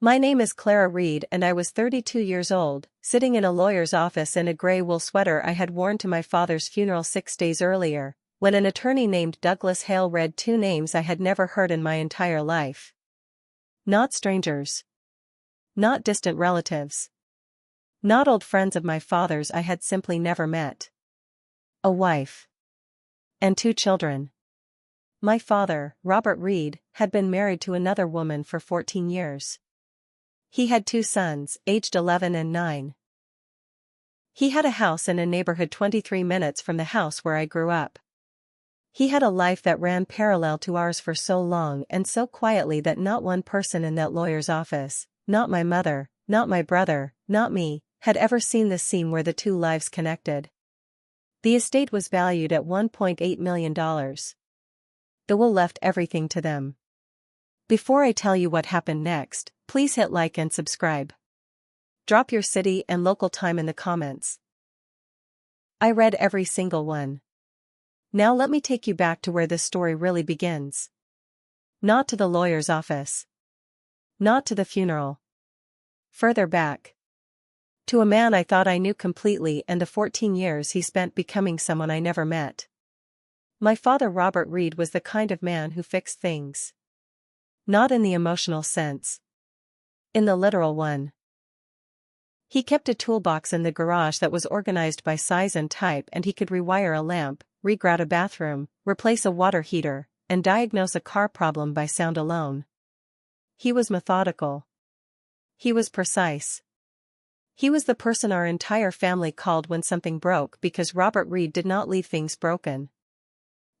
My name is Clara Reed and I was 32 years old, sitting in a lawyer's office in a gray wool sweater I had worn to my father's funeral 6 days earlier, when an attorney named Douglas Hale read two names I had never heard in my entire life. Not strangers. Not distant relatives. Not old friends of my father's I had simply never met. A wife. And two children. My father, Robert Reed, had been married to another woman for 14 years. He had two sons, aged 11 and 9. He had a house in a neighborhood 23 minutes from the house where I grew up. He had a life that ran parallel to ours for so long and so quietly that not one person in that lawyer's office, not my mother, not my brother, not me, had ever seen the scene where the two lives connected. The estate was valued at $1.8 million. The will left everything to them. Before I tell you what happened next, please hit like and subscribe. Drop your city and local time in the comments. I read every single one. Now let me take you back to where this story really begins. Not to the lawyer's office. Not to the funeral. Further back. To a man I thought I knew completely and the 14 years he spent becoming someone I never met. My father Robert Reed was the kind of man who fixed things. Not in the emotional sense. In the literal one. He kept a toolbox in the garage that was organized by size and type, and he could rewire a lamp, regrout a bathroom, replace a water heater, and diagnose a car problem by sound alone. He was methodical. He was precise. He was the person our entire family called when something broke because Robert Reed did not leave things broken.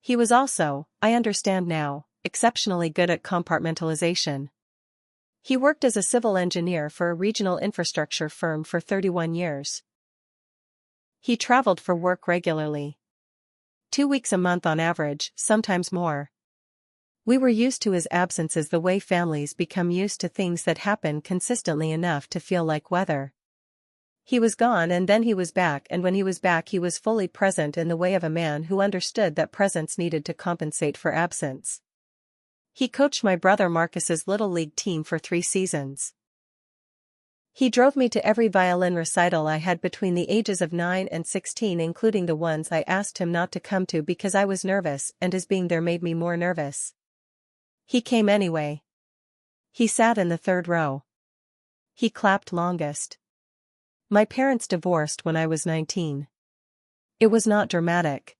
He was also, I understand now, exceptionally good at compartmentalization. He worked as a civil engineer for a regional infrastructure firm for 31 years. He traveled for work regularly. 2 weeks a month on average, sometimes more. We were used to his absences the way families become used to things that happen consistently enough to feel like weather. He was gone and then he was back, and when he was back he was fully present in the way of a man who understood that presence needed to compensate for absence. He coached my brother Marcus's Little League team for 3 seasons. He drove me to every violin recital I had between the ages of 9 and 16, including the ones I asked him not to come to because I was nervous and his being there made me more nervous. He came anyway. He sat in the 3rd row. He clapped longest. My parents divorced when I was 19. It was not dramatic.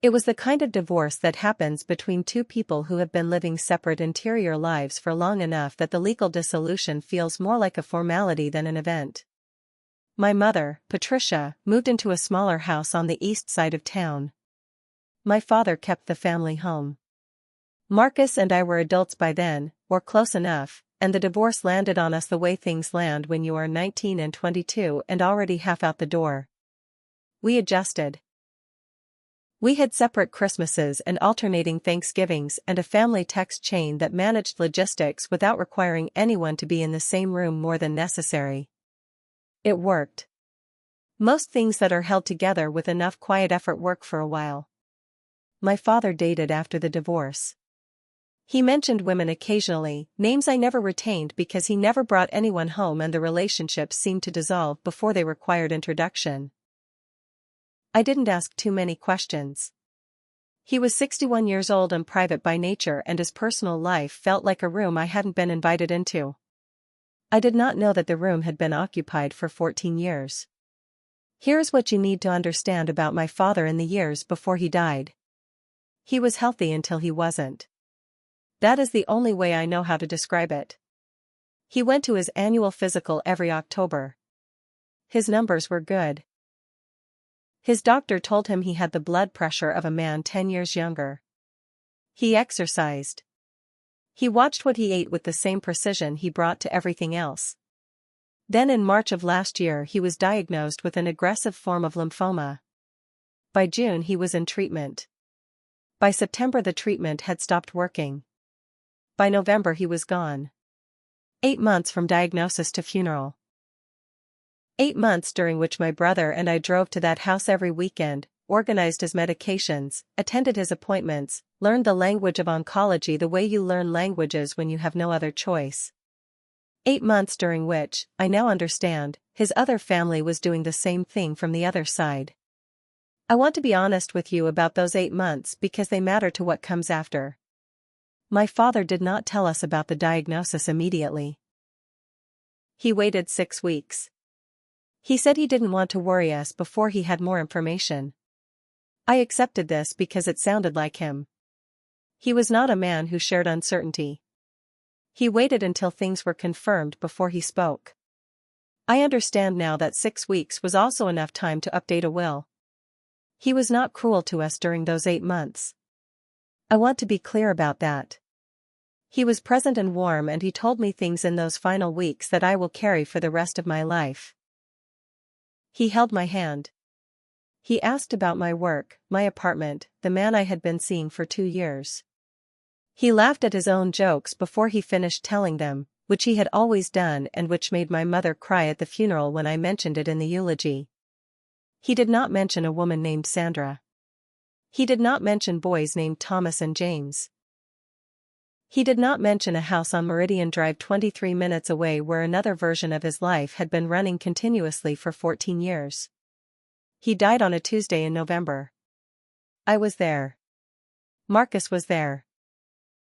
It was the kind of divorce that happens between two people who have been living separate interior lives for long enough that the legal dissolution feels more like a formality than an event. My mother, Patricia, moved into a smaller house on the east side of town. My father kept the family home. Marcus and I were adults by then, or close enough, and the divorce landed on us the way things land when you are 19 and 22 and already half out the door. We adjusted. We had separate Christmases and alternating Thanksgivings and a family text chain that managed logistics without requiring anyone to be in the same room more than necessary. It worked. Most things that are held together with enough quiet effort work for a while. My father dated after the divorce. He mentioned women occasionally, names I never retained because he never brought anyone home and the relationships seemed to dissolve before they required introduction. I didn't ask too many questions. He was 61 years old and private by nature, and his personal life felt like a room I hadn't been invited into. I did not know that the room had been occupied for 14 years. Here's what you need to understand about my father in the years before he died. He was healthy until he wasn't. That is the only way I know how to describe it. He went to his annual physical every October. His numbers were good. His doctor told him he had the blood pressure of a man 10 years younger. He exercised. He watched what he ate with the same precision he brought to everything else. Then in March of last year he was diagnosed with an aggressive form of lymphoma. By June he was in treatment. By September the treatment had stopped working. By November he was gone. 8 months from diagnosis to funeral. 8 months during which my brother and I drove to that house every weekend, organized his medications, attended his appointments, learned the language of oncology the way you learn languages when you have no other choice. 8 months during which, I now understand, his other family was doing the same thing from the other side. I want to be honest with you about those 8 months because they matter to what comes after. My father did not tell us about the diagnosis immediately. He waited 6 weeks. He said he didn't want to worry us before he had more information. I accepted this because it sounded like him. He was not a man who shared uncertainty. He waited until things were confirmed before he spoke. I understand now that 6 weeks was also enough time to update a will. He was not cruel to us during those 8 months. I want to be clear about that. He was present and warm, and he told me things in those final weeks that I will carry for the rest of my life. He held my hand. He asked about my work, my apartment, the man I had been seeing for 2 years. He laughed at his own jokes before he finished telling them, which he had always done and which made my mother cry at the funeral when I mentioned it in the eulogy. He did not mention a woman named Sandra. He did not mention boys named Thomas and James. He did not mention a house on Meridian Drive 23 minutes away where another version of his life had been running continuously for 14 years. He died on a Tuesday in November. I was there. Marcus was there.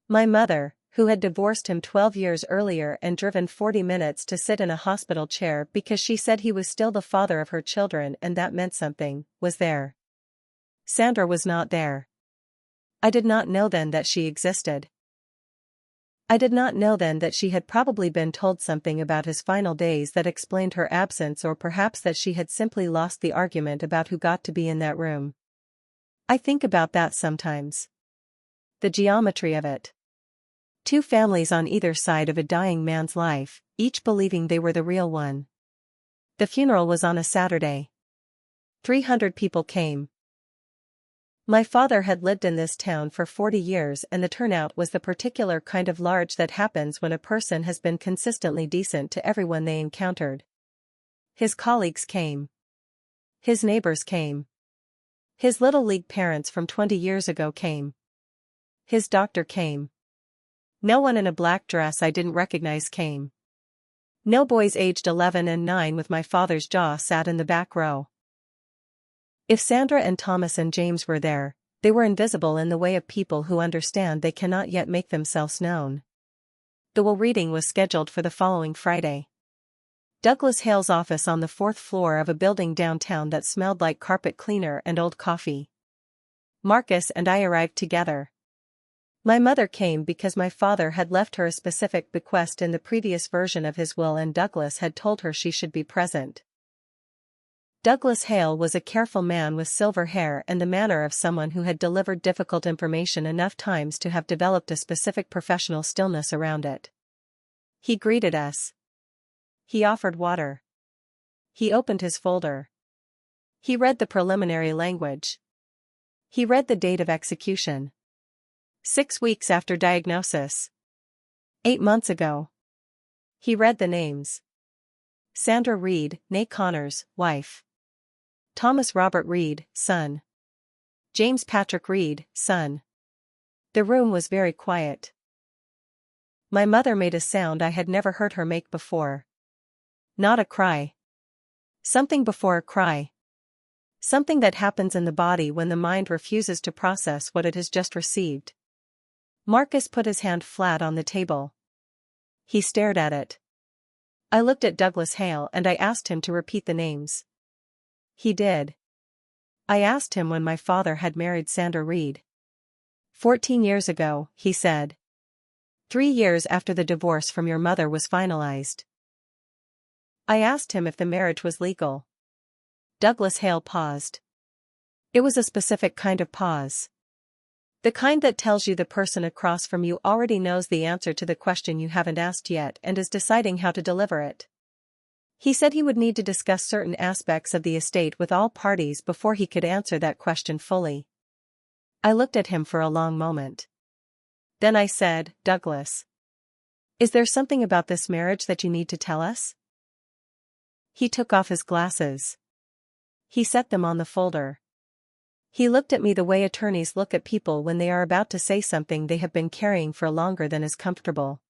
My mother, who had divorced him 12 years earlier and driven 40 minutes to sit in a hospital chair because she said he was still the father of her children and that meant something, was there. Sandra was not there. I did not know then that she existed. I did not know then that she had probably been told something about his final days that explained her absence, or perhaps that she had simply lost the argument about who got to be in that room. I think about that sometimes. The geometry of it. 2 families on either side of a dying man's life, each believing they were the real one. The funeral was on a Saturday. 300 people came. My father had lived in this town for 40 years, and the turnout was the particular kind of large that happens when a person has been consistently decent to everyone they encountered. His colleagues came. His neighbors came. His Little League parents from 20 years ago came. His doctor came. No one in a black dress I didn't recognize came. No boys aged 11 and 9 with my father's jaw sat in the back row. If Sandra and Thomas and James were there, they were invisible in the way of people who understand they cannot yet make themselves known. The will reading was scheduled for the following Friday. Douglas Hale's office on the 4th floor of a building downtown that smelled like carpet cleaner and old coffee. Marcus and I arrived together. My mother came because my father had left her a specific bequest in the previous version of his will, and Douglas had told her she should be present. Douglas Hale was a careful man with silver hair and the manner of someone who had delivered difficult information enough times to have developed a specific professional stillness around it. He greeted us. He offered water. He opened his folder. He read the preliminary language. He read the date of execution. 6 weeks after diagnosis. 8 months ago. He read the names. Sandra Reed, née Connors, wife. Thomas Robert Reed, son. James Patrick Reed, son. The room was very quiet. My mother made a sound I had never heard her make before. Not a cry. Something before a cry. Something that happens in the body when the mind refuses to process what it has just received. Marcus put his hand flat on the table. He stared at it. I looked at Douglas Hale and I asked him to repeat the names. He did. I asked him when my father had married Sandra Reed. 14 years ago, he said. 3 years after the divorce from your mother was finalized. I asked him if the marriage was legal. Douglas Hale paused. It was a specific kind of pause. The kind that tells you the person across from you already knows the answer to the question you haven't asked yet and is deciding how to deliver it. He said he would need to discuss certain aspects of the estate with all parties before he could answer that question fully. I looked at him for a long moment. Then I said, Douglas, is there something about this marriage that you need to tell us? He took off his glasses. He set them on the folder. He looked at me the way attorneys look at people when they are about to say something they have been carrying for longer than is comfortable.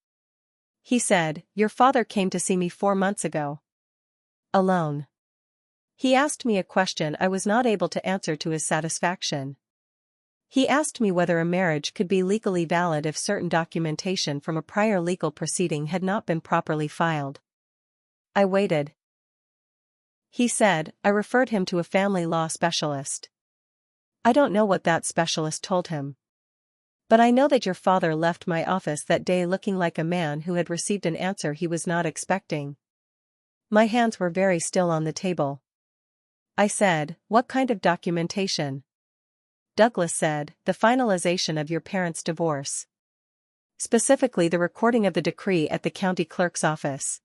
He said, "Your father came to see me 4 months ago. Alone. He asked me a question I was not able to answer to his satisfaction. He asked me whether a marriage could be legally valid if certain documentation from a prior legal proceeding had not been properly filed. I waited. He said, I referred him to a family law specialist. I don't know what that specialist told him. But I know that your father left my office that day looking like a man who had received an answer he was not expecting." My hands were very still on the table. I said, "What kind of documentation?" Douglas said, "The finalization of your parents' divorce. Specifically the recording of the decree at the county clerk's office."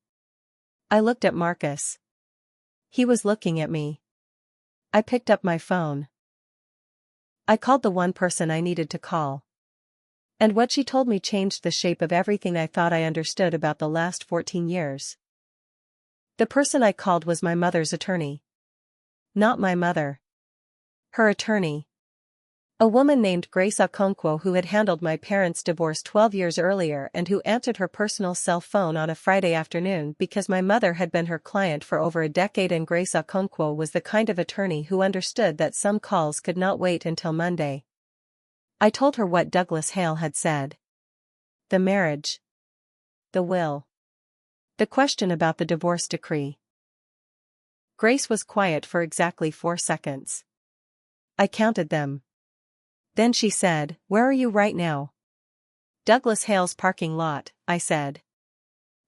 I looked at Marcus. He was looking at me. I picked up my phone. I called the one person I needed to call. And what she told me changed the shape of everything I thought I understood about the last 14 years. The person I called was my mother's attorney. Not my mother. Her attorney. A woman named Grace Okonkwo who had handled my parents' divorce 12 years earlier and who answered her personal cell phone on a Friday afternoon because my mother had been her client for over a decade, and Grace Okonkwo was the kind of attorney who understood that some calls could not wait until Monday. I told her what Douglas Hale had said. The marriage. The will. The question about the divorce decree. Grace was quiet for exactly 4 seconds. I counted them. Then she said, "Where are you right now?" "Douglas Hale's parking lot," I said.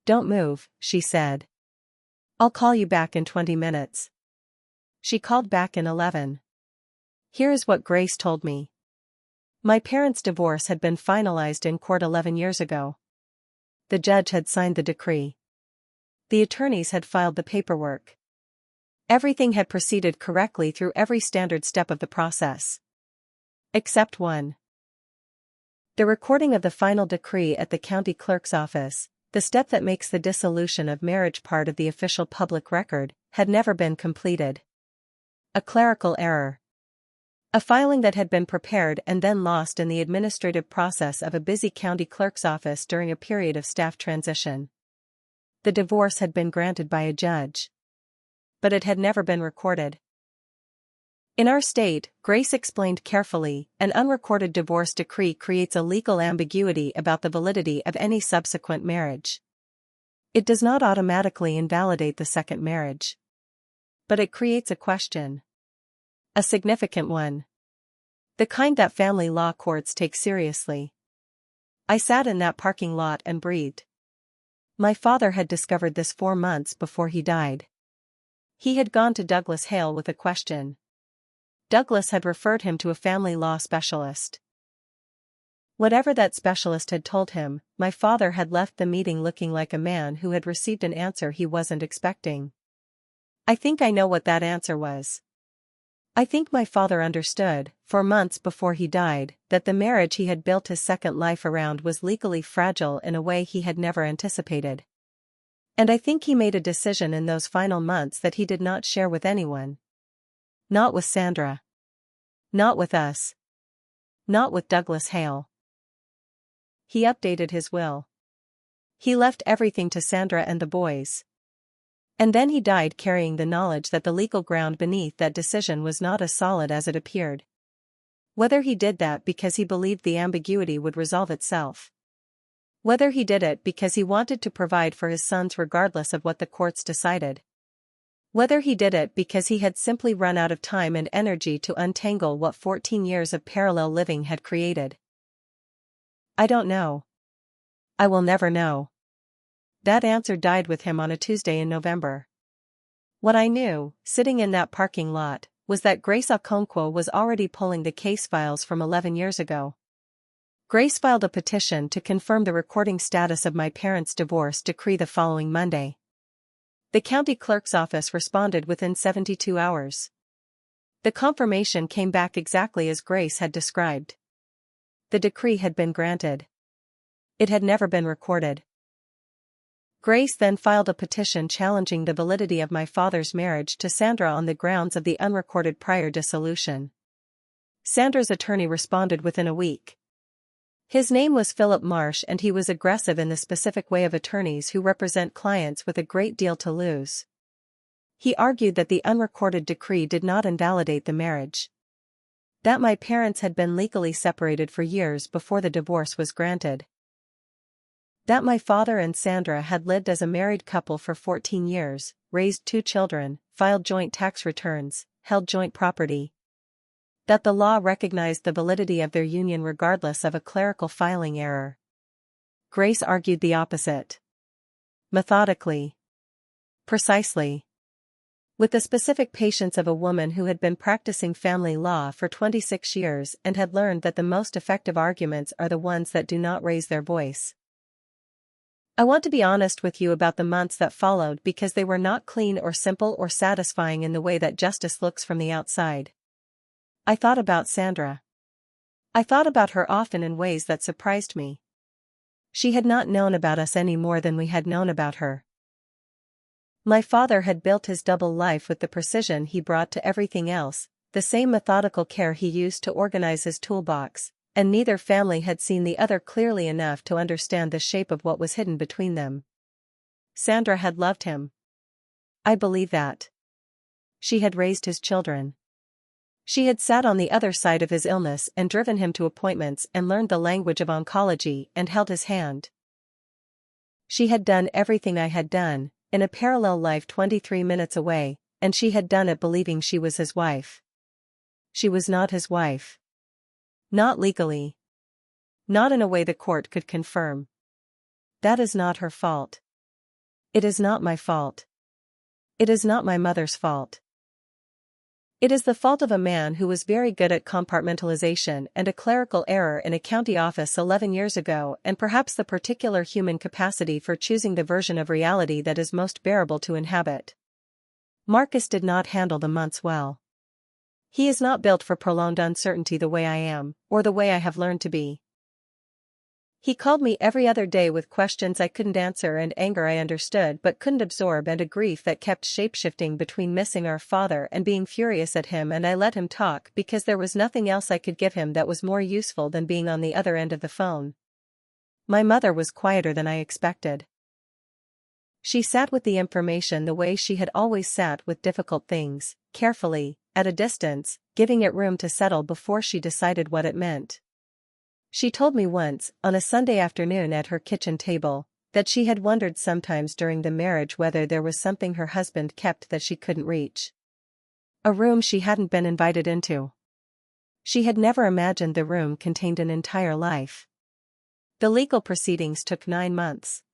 "Don't move," she said. "I'll call you back in 20 minutes. She called back in 11. Here is what Grace told me. My parents' divorce had been finalized in court 11 years ago. The judge had signed the decree. The attorneys had filed the paperwork. Everything had proceeded correctly through every standard step of the process. Except one. The recording of the final decree at the county clerk's office, the step that makes the dissolution of marriage part of the official public record, had never been completed. A clerical error. A filing that had been prepared and then lost in the administrative process of a busy county clerk's office during a period of staff transition. The divorce had been granted by a judge. But it had never been recorded. In our state, Grace explained carefully, an unrecorded divorce decree creates a legal ambiguity about the validity of any subsequent marriage. It does not automatically invalidate the second marriage. But it creates a question. A significant one. The kind that family law courts take seriously. I sat in that parking lot and breathed. My father had discovered this 4 months before he died. He had gone to Douglas Hale with a question. Douglas had referred him to a family law specialist. Whatever that specialist had told him, my father had left the meeting looking like a man who had received an answer he wasn't expecting. I think I know what that answer was. I think my father understood, 4 months before he died, that the marriage he had built his second life around was legally fragile in a way he had never anticipated. And I think he made a decision in those final months that he did not share with anyone. Not with Sandra. Not with us. Not with Douglas Hale. He updated his will. He left everything to Sandra and the boys. And then he died carrying the knowledge that the legal ground beneath that decision was not as solid as it appeared. Whether he did that because he believed the ambiguity would resolve itself. Whether he did it because he wanted to provide for his sons regardless of what the courts decided. Whether he did it because he had simply run out of time and energy to untangle what 14 years of parallel living had created. I don't know. I will never know. That answer died with him on a Tuesday in November. What I knew, sitting in that parking lot, was that Grace Okonkwo was already pulling the case files from 11 years ago. Grace filed a petition to confirm the recording status of my parents' divorce decree the following Monday. The county clerk's office responded within 72 hours. The confirmation came back exactly as Grace had described. The decree had been granted. It had never been recorded. Grace then filed a petition challenging the validity of my father's marriage to Sandra on the grounds of the unrecorded prior dissolution. Sandra's attorney responded within a week. His name was Philip Marsh, and he was aggressive in the specific way of attorneys who represent clients with a great deal to lose. He argued that the unrecorded decree did not invalidate the marriage. That my parents had been legally separated for years before the divorce was granted. That my father and Sandra had lived as a married couple for 14 years, raised 2 children, filed joint tax returns, held joint property. That the law recognized the validity of their union regardless of a clerical filing error. Grace argued the opposite. Methodically. Precisely. With the specific patience of a woman who had been practicing family law for 26 years and had learned that the most effective arguments are the ones that do not raise their voice. I want to be honest with you about the months that followed because they were not clean or simple or satisfying in the way that justice looks from the outside. I thought about Sandra. I thought about her often in ways that surprised me. She had not known about us any more than we had known about her. My father had built his double life with the precision he brought to everything else, the same methodical care he used to organize his toolbox, and neither family had seen the other clearly enough to understand the shape of what was hidden between them. Sandra had loved him. I believe that. She had raised his children. She had sat on the other side of his illness and driven him to appointments and learned the language of oncology and held his hand. She had done everything I had done, in a parallel life 23 minutes away, and she had done it believing she was his wife. She was not his wife. Not legally. Not in a way the court could confirm. That is not her fault. It is not my fault. It is not my mother's fault. It is the fault of a man who was very good at compartmentalization and a clerical error in a county office 11 years ago, and perhaps the particular human capacity for choosing the version of reality that is most bearable to inhabit. Marcus did not handle the months well. He is not built for prolonged uncertainty the way I am, or the way I have learned to be. He called me every other day with questions I couldn't answer and anger I understood but couldn't absorb and a grief that kept shape-shifting between missing our father and being furious at him, and I let him talk because there was nothing else I could give him that was more useful than being on the other end of the phone. My mother was quieter than I expected. She sat with the information the way she had always sat with difficult things, carefully, at a distance, giving it room to settle before she decided what it meant. She told me once, on a Sunday afternoon at her kitchen table, that she had wondered sometimes during the marriage whether there was something her husband kept that she couldn't reach. A room she hadn't been invited into. She had never imagined the room contained an entire life. The legal proceedings took 9 months.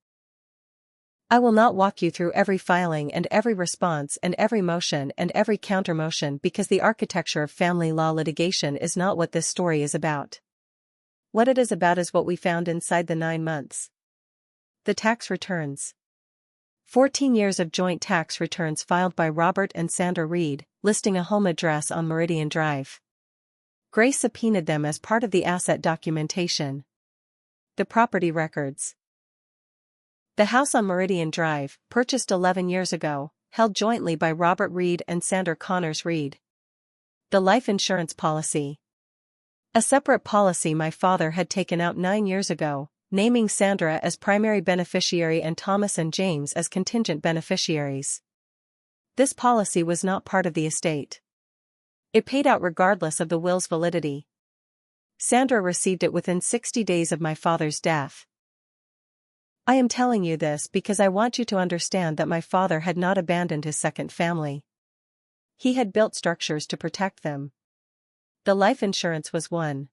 I will not walk you through every filing and every response and every motion and every counter-motion because the architecture of family law litigation is not what this story is about. What it is about is what we found inside the 9 months. The tax returns. 14 years of joint tax returns filed by Robert and Sandra Reed, listing a home address on Meridian Drive. Grace subpoenaed them as part of the asset documentation. The property records. The house on Meridian Drive, purchased 11 years ago, held jointly by Robert Reed and Sandra Connors Reed. The life insurance policy. A separate policy my father had taken out 9 years ago, naming Sandra as primary beneficiary and Thomas and James as contingent beneficiaries. This policy was not part of the estate. It paid out regardless of the will's validity. Sandra received it within 60 days of my father's death. I am telling you this because I want you to understand that my father had not abandoned his second family. He had built structures to protect them. The life insurance was one.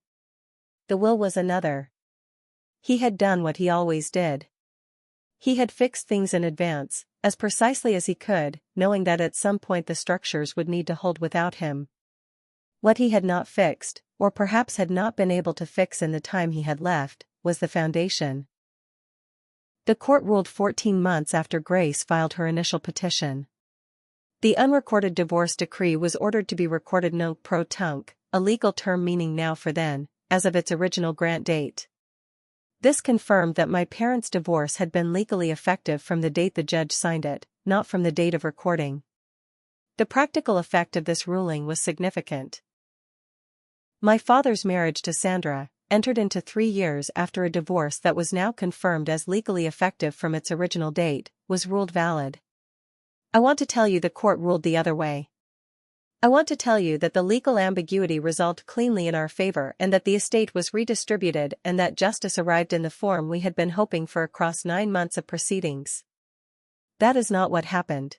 The will was another. He had done what he always did. He had fixed things in advance, as precisely as he could, knowing that at some point the structures would need to hold without him. What he had not fixed, or perhaps had not been able to fix in the time he had left, was the foundation. The court ruled 14 months after Grace filed her initial petition. The unrecorded divorce decree was ordered to be recorded nunc pro tunc, a legal term meaning now for then, as of its original grant date. This confirmed that my parents' divorce had been legally effective from the date the judge signed it, not from the date of recording. The practical effect of this ruling was significant. My father's marriage to Sandra, entered into 3 years after a divorce that was now confirmed as legally effective from its original date, was ruled valid. I want to tell you the court ruled the other way. I want to tell you that the legal ambiguity resolved cleanly in our favor and that the estate was redistributed and that justice arrived in the form we had been hoping for across 9 months of proceedings. That is not what happened.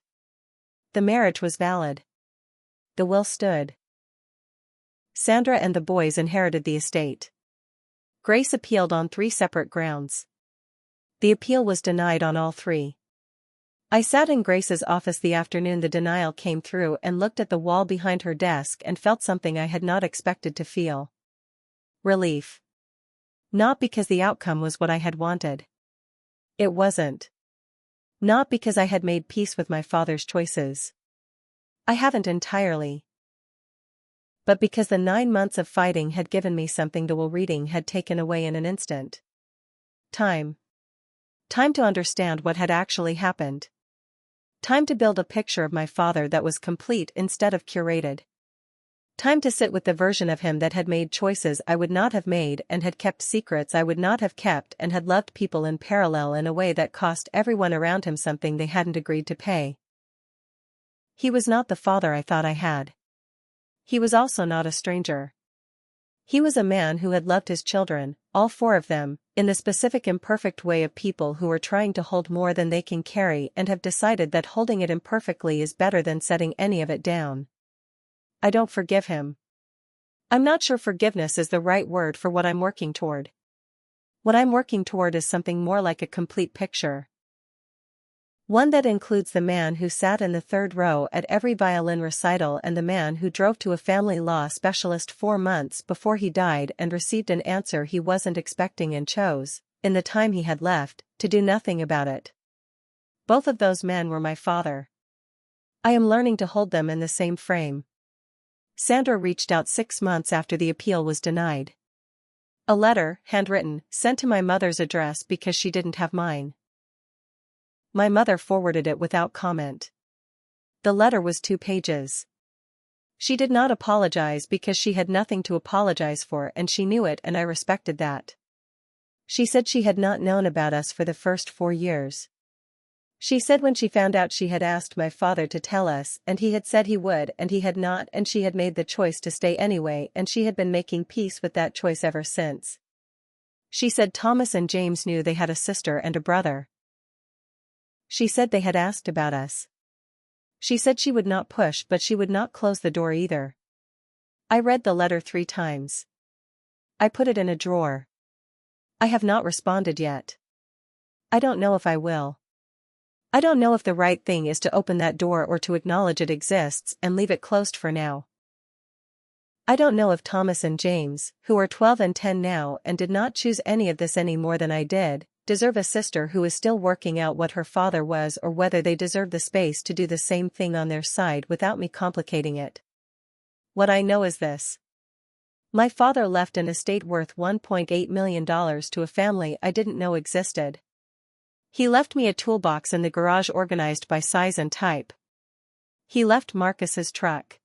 The marriage was valid. The will stood. Sandra and the boys inherited the estate. Grace appealed on 3 separate grounds. The appeal was denied on all 3. I sat in Grace's office the afternoon the denial came through and looked at the wall behind her desk and felt something I had not expected to feel. Relief. Not because the outcome was what I had wanted. It wasn't. Not because I had made peace with my father's choices. I haven't entirely. But because the 9 months of fighting had given me something the will reading had taken away in an instant. Time. Time to understand what had actually happened. Time to build a picture of my father that was complete instead of curated. Time to sit with the version of him that had made choices I would not have made and had kept secrets I would not have kept and had loved people in parallel in a way that cost everyone around him something they hadn't agreed to pay. He was not the father I thought I had. He was also not a stranger. He was a man who had loved his children, all 4 of them, in the specific imperfect way of people who are trying to hold more than they can carry and have decided that holding it imperfectly is better than setting any of it down. I don't forgive him. I'm not sure forgiveness is the right word for what I'm working toward. What I'm working toward is something more like a complete picture. One that includes the man who sat in the 3rd row at every violin recital and the man who drove to a family law specialist 4 months before he died and received an answer he wasn't expecting and chose, in the time he had left, to do nothing about it. Both of those men were my father. I am learning to hold them in the same frame. Sandra reached out 6 months after the appeal was denied. A letter, handwritten, sent to my mother's address because she didn't have mine. My mother forwarded it without comment. The letter was 2 pages. She did not apologize because she had nothing to apologize for and she knew it and I respected that. She said she had not known about us for the first 4 years. She said when she found out she had asked my father to tell us and he had said he would and he had not and she had made the choice to stay anyway and she had been making peace with that choice ever since. She said Thomas and James knew they had a sister and a brother. She said they had asked about us. She said she would not push but she would not close the door either. I read the letter 3 times. I put it in a drawer. I have not responded yet. I don't know if I will. I don't know if the right thing is to open that door or to acknowledge it exists and leave it closed for now. I don't know if Thomas and James, who are 12 and 10 now and did not choose any of this any more than I did, deserve a sister who is still working out what her father was or whether they deserve the space to do the same thing on their side without me complicating it. What I know is this. My father left an estate worth $1.8 million to a family I didn't know existed. He left me a toolbox in the garage organized by size and type. He left Marcus's truck.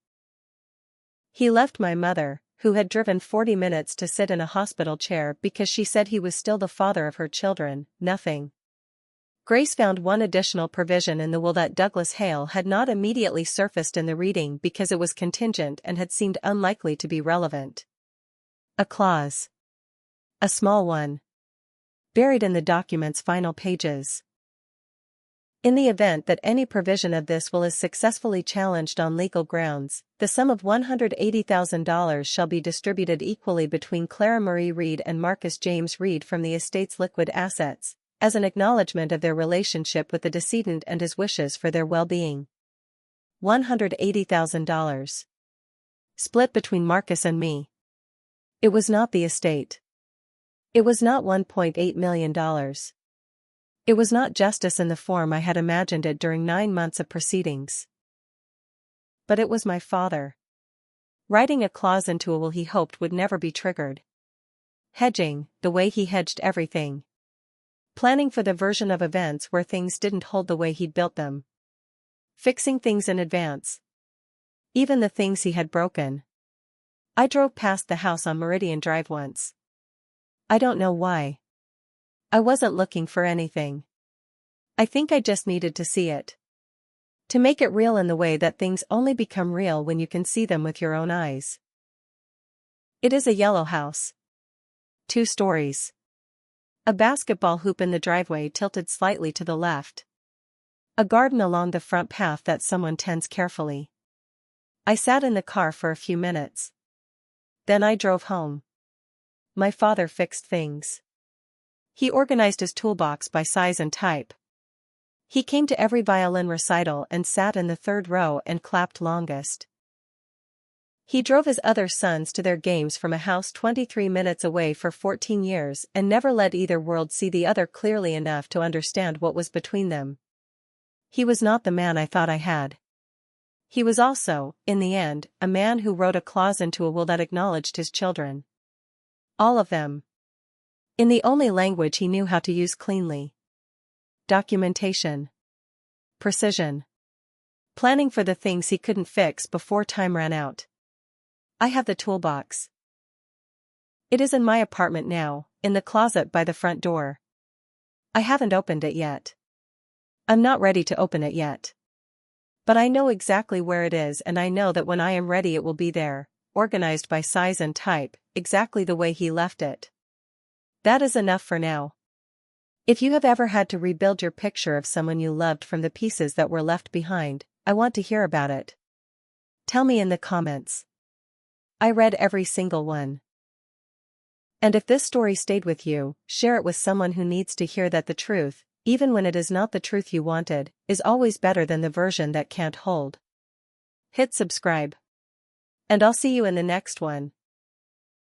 He left my mother, who had driven 40 minutes to sit in a hospital chair because she said he was still the father of her children, nothing. Grace found one additional provision in the will that Douglas Hale had not immediately surfaced in the reading because it was contingent and had seemed unlikely to be relevant. A clause. A small one. Buried in the document's final pages. In the event that any provision of this will is successfully challenged on legal grounds, the sum of $180,000 shall be distributed equally between Clara Marie Reed and Marcus James Reed from the estate's liquid assets, as an acknowledgement of their relationship with the decedent and his wishes for their well-being. $180,000. Split between Marcus and me. It was not the estate. It was not $1.8 million. It was not justice in the form I had imagined it during 9 months of proceedings. But it was my father. Writing a clause into a will he hoped would never be triggered. Hedging, the way he hedged everything. Planning for the version of events where things didn't hold the way he'd built them. Fixing things in advance. Even the things he had broken. I drove past the house on Meridian Drive once. I don't know why. I wasn't looking for anything. I think I just needed to see it. To make it real in the way that things only become real when you can see them with your own eyes. It is a yellow house. 2 stories. A basketball hoop in the driveway tilted slightly to the left. A garden along the front path that someone tends carefully. I sat in the car for a few minutes. Then I drove home. My father fixed things. He organized his toolbox by size and type. He came to every violin recital and sat in the 3rd row and clapped longest. He drove his other sons to their games from a house 23 minutes away for 14 years and never let either world see the other clearly enough to understand what was between them. He was not the man I thought I had. He was also, in the end, a man who wrote a clause into a will that acknowledged his children. All of them. In the only language he knew how to use cleanly. Documentation. Precision. Planning for the things he couldn't fix before time ran out. I have the toolbox. It is in my apartment now, in the closet by the front door. I haven't opened it yet. I'm not ready to open it yet. But I know exactly where it is, and I know that when I am ready it will be there, organized by size and type, exactly the way he left it. That is enough for now. If you have ever had to rebuild your picture of someone you loved from the pieces that were left behind, I want to hear about it. Tell me in the comments. I read every single one. And if this story stayed with you, share it with someone who needs to hear that the truth, even when it is not the truth you wanted, is always better than the version that can't hold. Hit subscribe. And I'll see you in the next one.